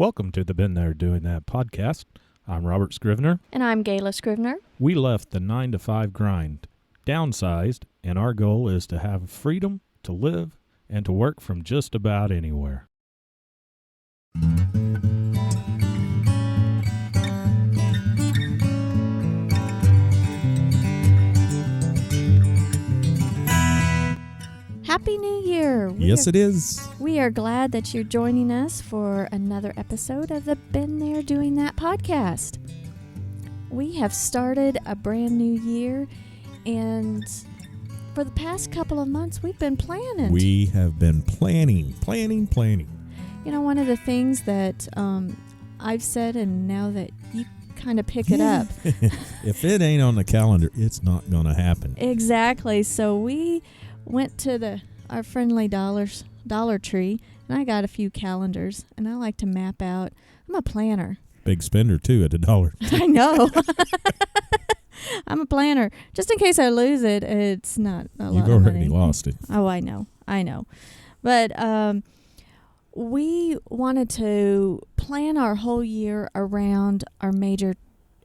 Welcome to the Been There Doing That podcast. I'm Robert Scrivener. And I'm Gayla Scrivener. We left the 9-to-5 grind, downsized, and our goal is to have freedom to live and to work from just about anywhere. Happy New Year! Yes, it is. We are glad that you're joining us for another episode of the Been There Doing That podcast. We have started a brand new year, and for the past couple of months, we've been planning. We have been planning. You know, one of the things that I've said, and now that you kind of pick it up. If it ain't on the calendar, it's not going to happen. Exactly. So we went to our friendly Dollar Tree, and I got a few calendars, and I like to map out. I'm a planner. Big spender, too, at $1. I know. I'm a planner. Just in case I lose it, it's not a lot of money. You've already lost it. Oh, I know. But we wanted to plan our whole year around our major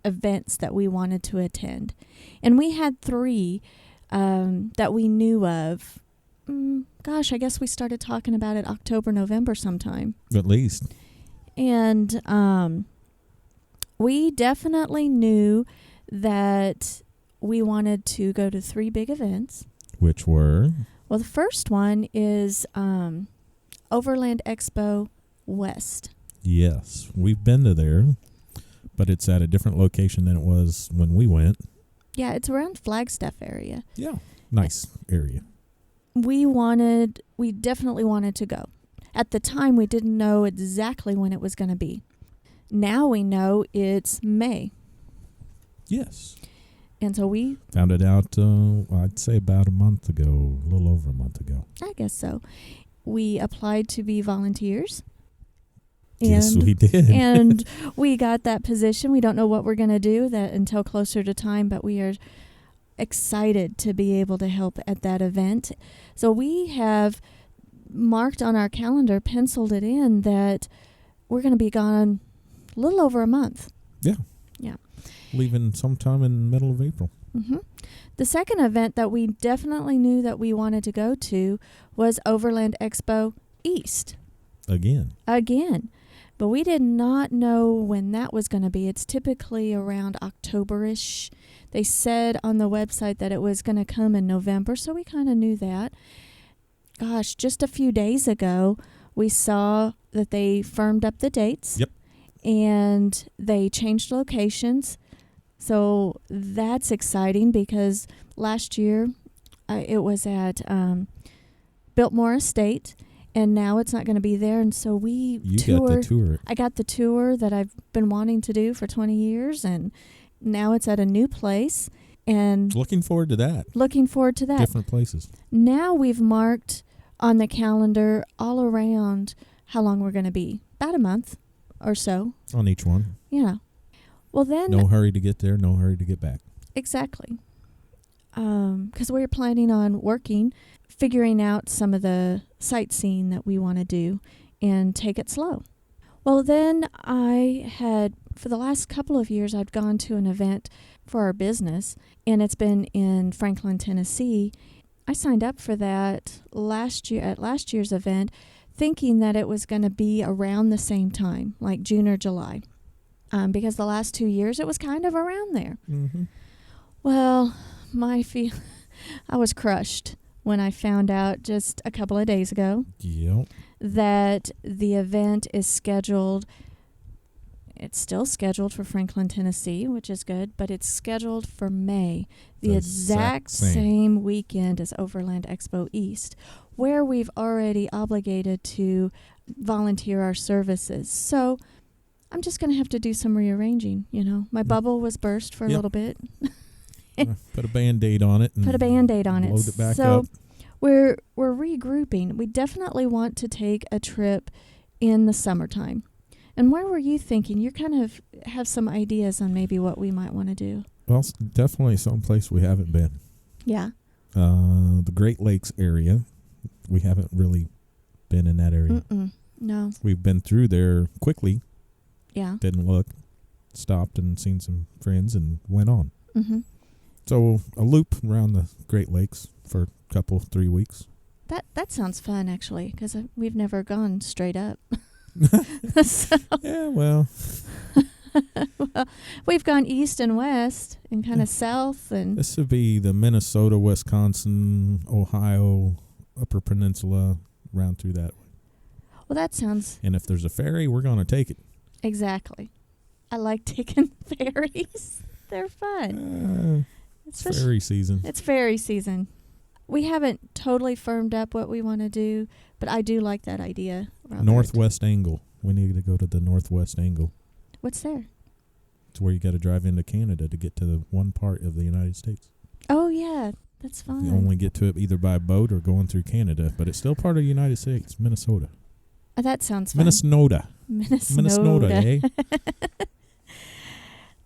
events that we wanted to attend. And we had 3 that we knew of. I guess we started talking about it October, November sometime. At least. And we definitely knew that we wanted to go to 3 big events. Which were? Well, the first one is Overland Expo West. Yes, we've been to there, but it's at a different location than it was when we went. Yeah, it's around Flagstaff area. Yeah, nice area. We definitely wanted to go. At the time, we didn't know exactly when it was going to be. Now we know it's May. Yes. And so we found it out, I'd say about a month ago, a little over a month ago. I guess so. We applied to be volunteers. Yes, we did. And we got that position. We don't know what we're going to do until closer to time, but we are excited to be able to help at that event. So we have marked on our calendar, penciled it in, that we're going to be gone a little over a month. Yeah. Leaving sometime in the middle of April. Mm-hmm. The second event that we definitely knew that we wanted to go to was Overland Expo East. Again. But we did not know when that was going to be. It's typically around October-ish. They said on the website that it was going to come in November, so we kind of knew that. Gosh, just a few days ago, we saw that they firmed up the dates. Yep. And they changed locations. So that's exciting because last year it was at Biltmore Estate. And now it's not going to be there, and so we toured. Got the tour. I got the tour that I've been wanting to do for 20 years, and now it's at a new place. And looking forward to that. Different places. Now we've marked on the calendar all around how long we're going to be. About a month or so. On each one. Yeah. Well, then. No hurry to get there, no hurry to get back. Exactly. Because we're planning on figuring out some of the sightseeing that we want to do and take it slow. Well, then for the last couple of years, I've gone to an event for our business, and it's been in Franklin, Tennessee. I signed up for that last year's event, thinking that it was going to be around the same time, like June or July, because the last 2 years it was kind of around there. Mm-hmm. Well, I was crushed when I found out just a couple of days ago that the event is scheduled. It's still scheduled for Franklin, Tennessee, which is good, but it's scheduled for May, the exact same weekend as Overland Expo East, where we've already obligated to volunteer our services. So I'm just going to have to do some rearranging, My bubble was burst for a little bit. Put a Band-Aid on it. Load it back up. So we're regrouping. We definitely want to take a trip in the summertime. And where were you thinking? You kind of have some ideas on maybe what we might want to do. Well, definitely someplace we haven't been. Yeah. The Great Lakes area. We haven't really been in that area. No. We've been through there quickly Yeah. Didn't look. Stopped and seen some friends and went on. Mm-hmm. So a loop around the Great Lakes for a couple, 3 weeks. That sounds fun, actually, because we've never gone straight up. So, yeah, well, we've gone east and west and kind of south. And this would be the Minnesota, Wisconsin, Ohio, Upper Peninsula, round through that way. Well, that sounds... And if there's a ferry, we're going to take it. Exactly. I like taking ferries. They're fun. It's ferry season. It's ferry season. We haven't totally firmed up what we want to do, but I do like that idea. Robert. Northwest Angle. We need to go to the Northwest Angle. What's there? It's where you got to drive into Canada to get to the one part of the United States. Oh, yeah. That's fun. You only get to it either by boat or going through Canada, but it's still part of the United States, Minnesota. That sounds fun. Minnesota, eh?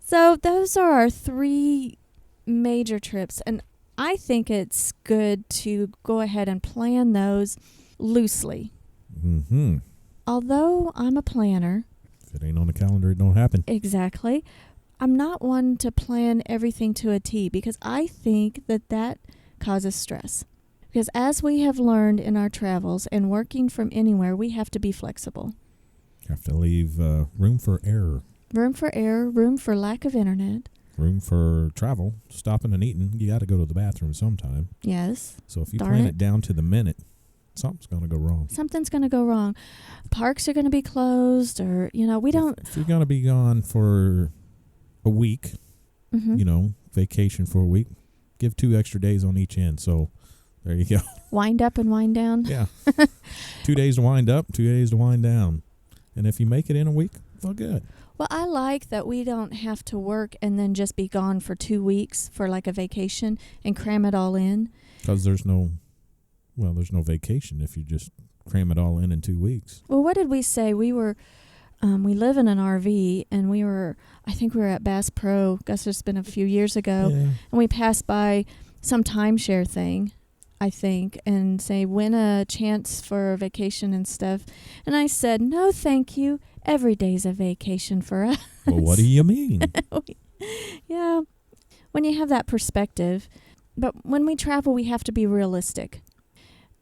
So those are our 3 major trips, and I think it's good to go ahead and plan those loosely. Mm-hmm. Although I'm a planner. If it ain't on the calendar, it don't happen. Exactly. I'm not one to plan everything to a T because I think that causes stress. Because as we have learned in our travels and working from anywhere, we have to be flexible. You have to leave room for error. Room for error, room for lack of internet. Room for travel, stopping and eating. You got to go to the bathroom sometime. Yes. So if you plan it down to the minute, something's going to go wrong. Something's going to go wrong. Parks are going to be closed or, we don't... If you're going to be gone for a week, vacation for a week, give 2 extra days on each end. So there you go. Wind up and wind down. Yeah. 2 days to wind up, 2 days to wind down. And if you make it in a week, well, good. Well, I like that we don't have to work and then just be gone for 2 weeks for like a vacation and cram it all in. Because there's no vacation if you just cram it all in 2 weeks. Well, what did we say? We were, we live in an RV and I think we were at Bass Pro. Guess it's been a few years ago. Yeah. And we passed by some timeshare thing, I think, and say, win a chance for a vacation and stuff. And I said, no, thank you. Every day's a vacation for us. Well, what do you mean? Yeah, when you have that perspective. But when we travel, we have to be realistic.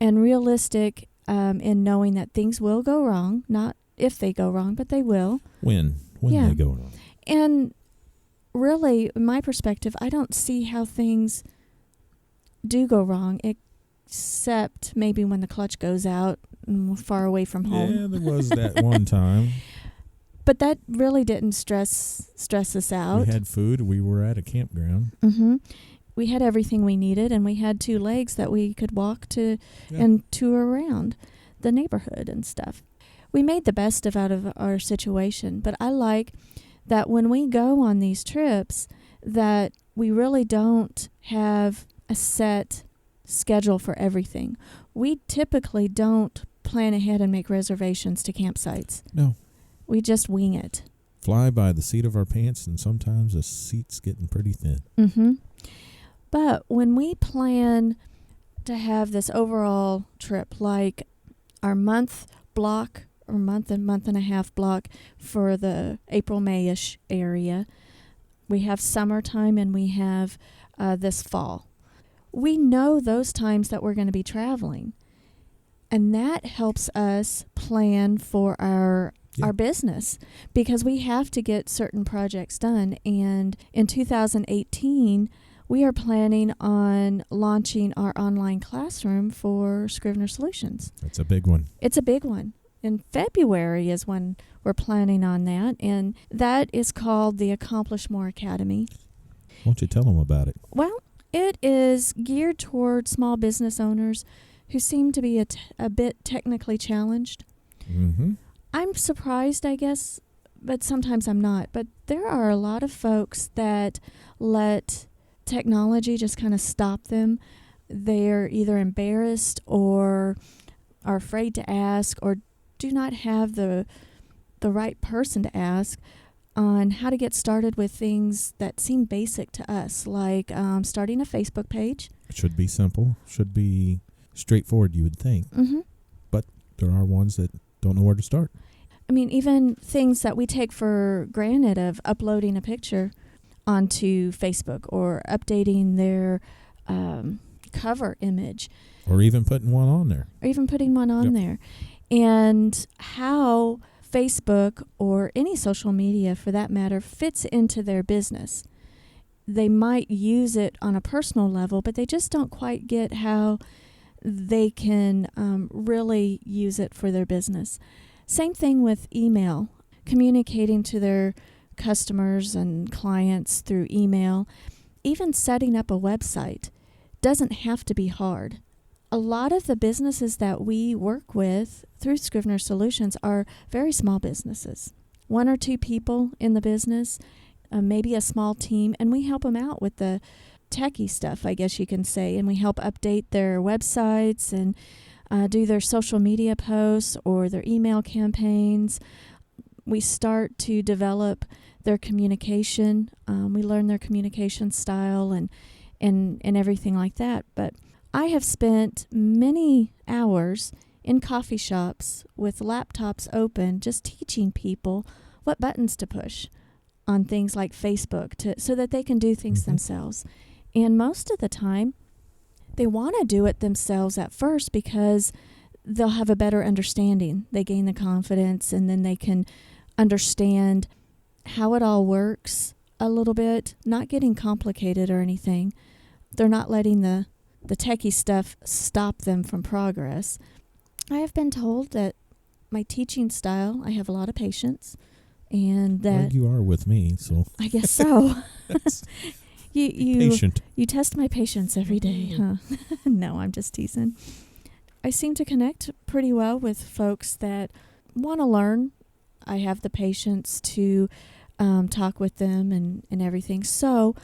And realistic in knowing that things will go wrong. Not if they go wrong, but they will. When they go wrong. And really, in my perspective, I don't see how things do go wrong, except maybe when the clutch goes out and we're far away from home. Yeah, there was that one time. But that really didn't stress us out. We had food. We were at a campground. Mm-hmm. We had everything we needed, and we had 2 legs that we could walk to and tour around the neighborhood and stuff. We made the best out of our situation, but I like that when we go on these trips that we really don't have a set schedule for everything. We typically don't plan ahead and make reservations to campsites. No. We just wing it. Fly by the seat of our pants, and sometimes the seat's getting pretty thin. Mm-hmm. But when we plan to have this overall trip, like our month block or month and a half block for the April, May-ish area, we have summertime and we have this fall. We know those times that we're going to be traveling. And that helps us plan for our business because we have to get certain projects done. And in 2018, we are planning on launching our online classroom for Scrivener Solutions. That's a big one. It's a big one. In February is when we're planning on that. And that is called the Accomplish More Academy. Why don't you tell them about it? Well, it is geared toward small business owners who seem to be a bit technically challenged. Mm-hmm. I'm surprised, I guess, but sometimes I'm not. But there are a lot of folks that let technology just kind of stop them. They're either embarrassed or are afraid to ask or do not have the right person to ask on how to get started with things that seem basic to us, like starting a Facebook page. It should be simple, should be straightforward, you would think. Mm-hmm. But there are ones that don't know where to start. I mean, even things that we take for granted of uploading a picture onto Facebook or updating their cover image. Or even putting one on there. There. And how Facebook or any social media, for that matter, fits into their business. They might use it on a personal level, but they just don't quite get how they can really use it for their business. Same thing with email, communicating to their customers and clients through email. Even setting up a website doesn't have to be hard. A lot of the businesses that we work with through Scrivener Solutions are very small businesses. 1 or 2 people in the business, maybe a small team, and we help them out with the techie stuff, I guess you can say, and we help update their websites and do their social media posts or their email campaigns. We start to develop their communication. We learn their communication style and everything like that. But I have spent many hours in coffee shops with laptops open just teaching people what buttons to push on things like Facebook so that they can do things themselves. And most of the time, they want to do it themselves at first because they'll have a better understanding. They gain the confidence, and then they can understand how it all works a little bit, not getting complicated or anything. They're not letting the techie stuff stop them from progress. I have been told that my teaching style, I have a lot of patience, and that... Well, you are with me, so... I guess so. You patient. You test my patience every day, huh? No, I'm just teasing. I seem to connect pretty well with folks that want to learn. I have the patience to talk with them and everything. So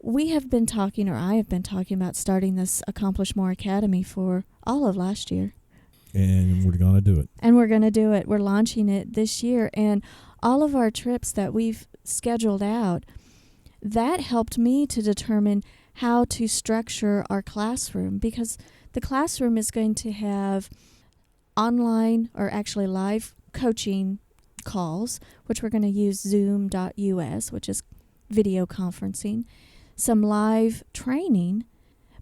I have been talking about starting this Accomplish More Academy for all of last year. And we're going to do it. We're launching it this year. And all of our trips that we've scheduled out, that helped me to determine how to structure our classroom, because the classroom is going to have online, or actually live, coaching calls, which we're going to use Zoom.us, which is video conferencing, some live training,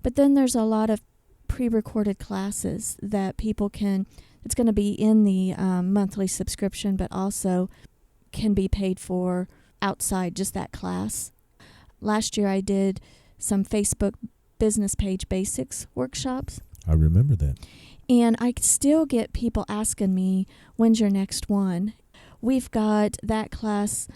but then there's a lot of pre-recorded classes that people can, it's going to be in the monthly subscription, but also can be paid for outside just that class. Last year I did some Facebook business page basics workshops. I remember that. And I still get people asking me, when's your next one? We've got that class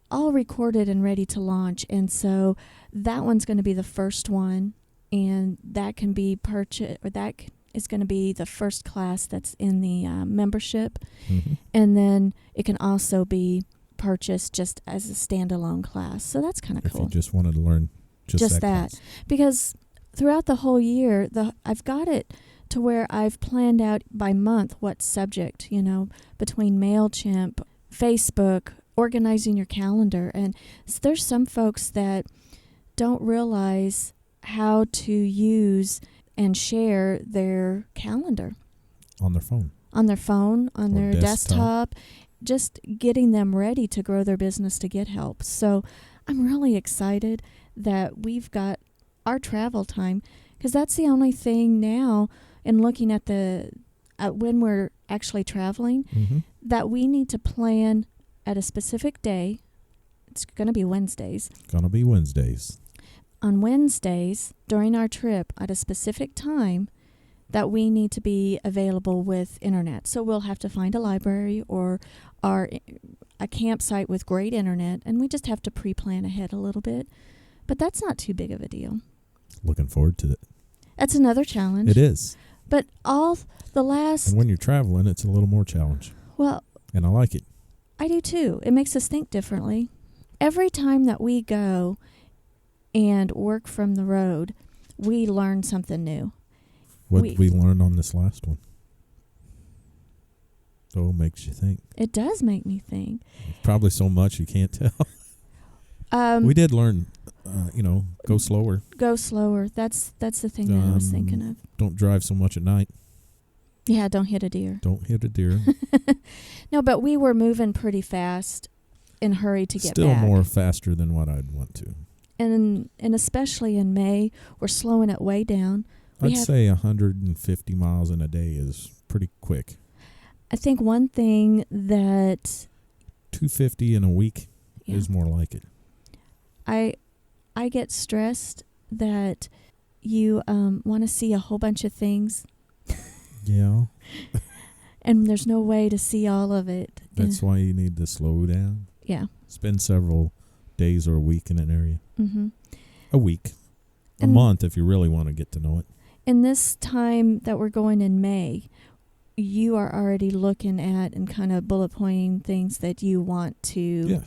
all recorded and ready to launch. And so that one's going to be the first one. And that can be purchased, or that is going to be the first class that's in the membership. Mm-hmm. And then it can also be purchased just as a standalone class. So that's kind of cool. If you just wanted to learn just that. Because throughout the whole year, I've got it to where I've planned out by month what subject, between MailChimp, Facebook, organizing your calendar. And there's some folks that don't realize how to use and share their calendar. On their phone. On their desktop. Just getting them ready to grow their business to get help. So I'm really excited that we've got our travel time, because that's the only thing now in looking at when we're actually traveling, mm-hmm. that we need to plan at a specific day. It's going to be Wednesdays. On Wednesdays during our trip at a specific time that we need to be available with internet. So we'll have to find a library or a campsite with great internet, and we just have to pre-plan ahead a little bit. But that's not too big of a deal. Looking forward to it. That's another challenge. It is. But and when you're traveling, it's a little more challenge. Well. And I like it. I do too. It makes us think differently. Every time that we go and work from the road, we learn something new. What did we learn on this last one? So it makes you think. It does make me think. Probably so much you can't tell. We did learn, go slower. Go slower. That's the thing that I was thinking of. Don't drive so much at night. Yeah, don't hit a deer. Don't hit a deer. No, but we were moving pretty fast in a hurry to get Still back. more faster than what I'd want to. And especially in May, we're slowing it way down. I'd say 150 miles in a day is pretty quick. I think one thing that 250 in a week is more like it. I get stressed that you want to see a whole bunch of things. Yeah. And there's no way to see all of it. That's why you need to slow down. Yeah. Spend several days or a week in an area. Mm-hmm. A week. A month if you really want to get to know it. In this time that we're going in May, you are already looking at and kind of bullet pointing things that you want to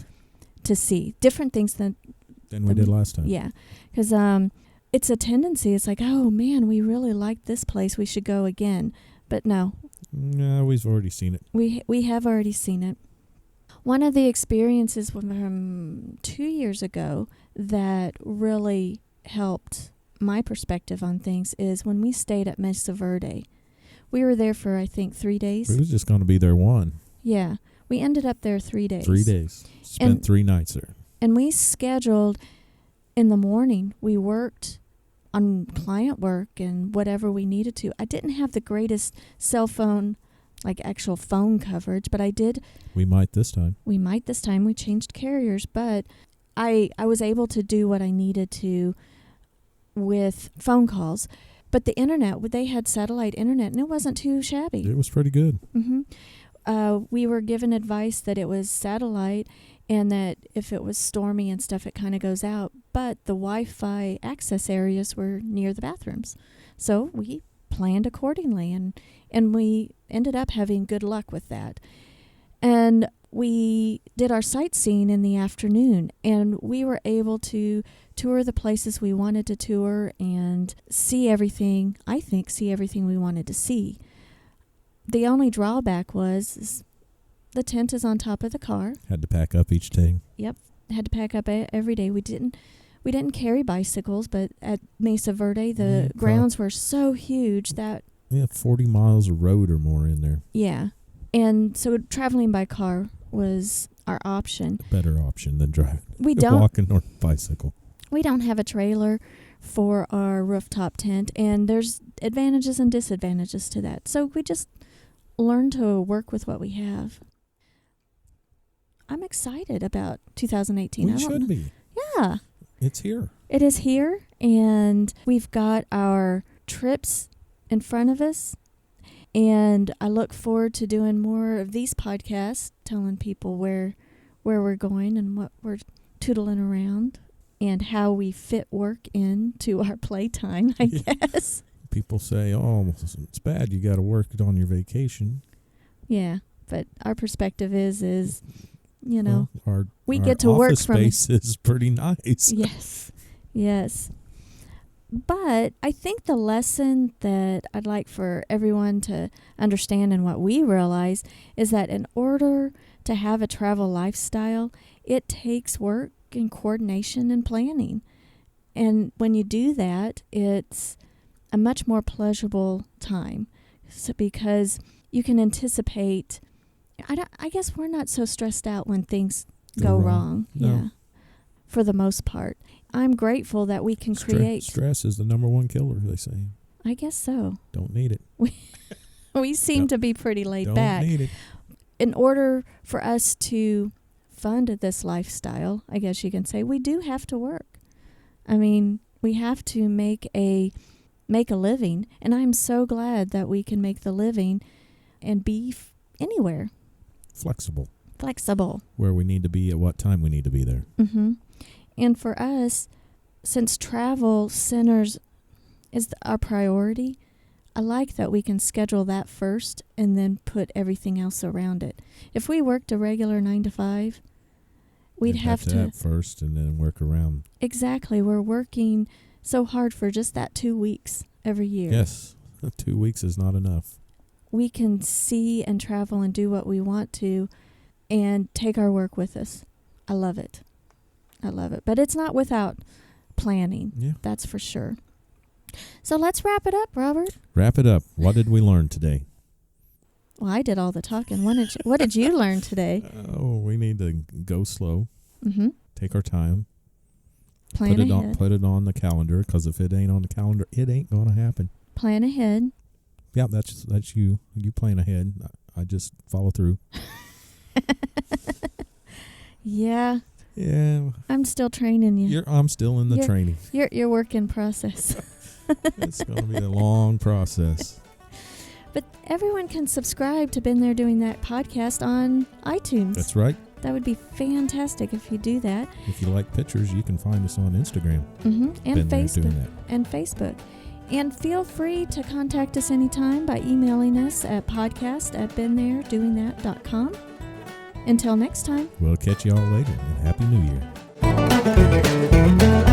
see. Different things than we did last time. Yeah. Because it's a tendency. It's like, oh, man, we really like this place. We should go again. But no. No, we've already seen it. We have already seen it. One of the experiences from 2 years ago that really helped my perspective on things is when we stayed at Mesa Verde. We were there for, I think, 3 days. We was just going to be there one. Yeah. We ended up there 3 days. 3 days. Spent 3 nights there. And we scheduled in the morning. We worked on client work and whatever we needed to. I didn't have the greatest cell phone, like actual phone coverage, but I did. We might this time. We changed carriers, but I was able to do what I needed to with phone calls. But the internet, they had satellite internet, and it wasn't too shabby. It was pretty good. Mm-hmm. We were given advice that it was satellite and that if it was stormy and stuff, it kind of goes out. But the Wi-Fi access areas were near the bathrooms. So we planned accordingly, and we ended up having good luck with that. And we did our sightseeing in the afternoon, and we were able to tour the places we wanted to tour and see everything we wanted to see. The only drawback was the tent is on top of the car. Had to pack up each day. Yep, had to pack up every day. We didn't carry bicycles, but at Mesa Verde, the grounds were so huge that... We have 40 miles of road or more in there. Yeah, and so traveling by car was our option. A better option than driving. Walking or bicycle. We don't have a trailer for our rooftop tent, and there's advantages and disadvantages to that. So we just learn to work with what we have. I'm excited about 2018. We should be. Yeah. It's here. It is here, and we've got our trips in front of us, and I look forward to doing more of these podcasts, telling people where we're going and what we're tootling around and how we fit work into our playtime, I guess. People say, oh, it's bad. You got to work it on your vacation. Yeah, but our perspective is you know, we our get to work from... office space is pretty nice. Yes. But I think the lesson that I'd like for everyone to understand and what we realize is that in order to have a travel lifestyle, it takes work and coordination and planning. And when you do that, it's a much more pleasurable time. So because you can anticipate, I guess we're not so stressed out when things go wrong. No. Yeah. For the most part. I'm grateful that we can create. Stress is the number one killer, they say. I guess so. Don't need it. We seem to be pretty laid back. Don't need it. In order for us to fund this lifestyle, I guess you can say, we do have to work. I mean, we have to make a living, and I'm so glad that we can make the living and be anywhere. Flexible. Where we need to be at what time we need to be there. Mm-hmm. And for us, since travel centers is our priority, I like that we can schedule that first and then put everything else around it. If we worked a regular 9 to 5, we'd have to have first and then work around. Exactly. We're working so hard for just that 2 weeks every year. Yes. 2 weeks is not enough. We can see and travel and do what we want to and take our work with us. I love it. But it's not without planning. Yeah. That's for sure. So let's wrap it up, Robert. Wrap it up. What did we learn today? Well, I did all the talking. What did you learn today? Oh, we need to go slow. Mm-hmm. Take our time. Plan ahead. Put it on the calendar, because if it ain't on the calendar, it ain't going to happen. Plan ahead. Yeah, that's you. You plan ahead. I just follow through. Yeah. Yeah. I'm still training you. I'm still in the training. You're work in process. It's going to be a long process. But everyone can subscribe to Been There Doing That podcast on iTunes. That's right. That would be fantastic if you do that. If you like pictures, you can find us on Instagram. Mm-hmm. And Been There Facebook. Doing That. And Facebook. And feel free to contact us anytime by emailing us at podcast@beentheredoingthat.com. Until next time. We'll catch you all later, and Happy New Year.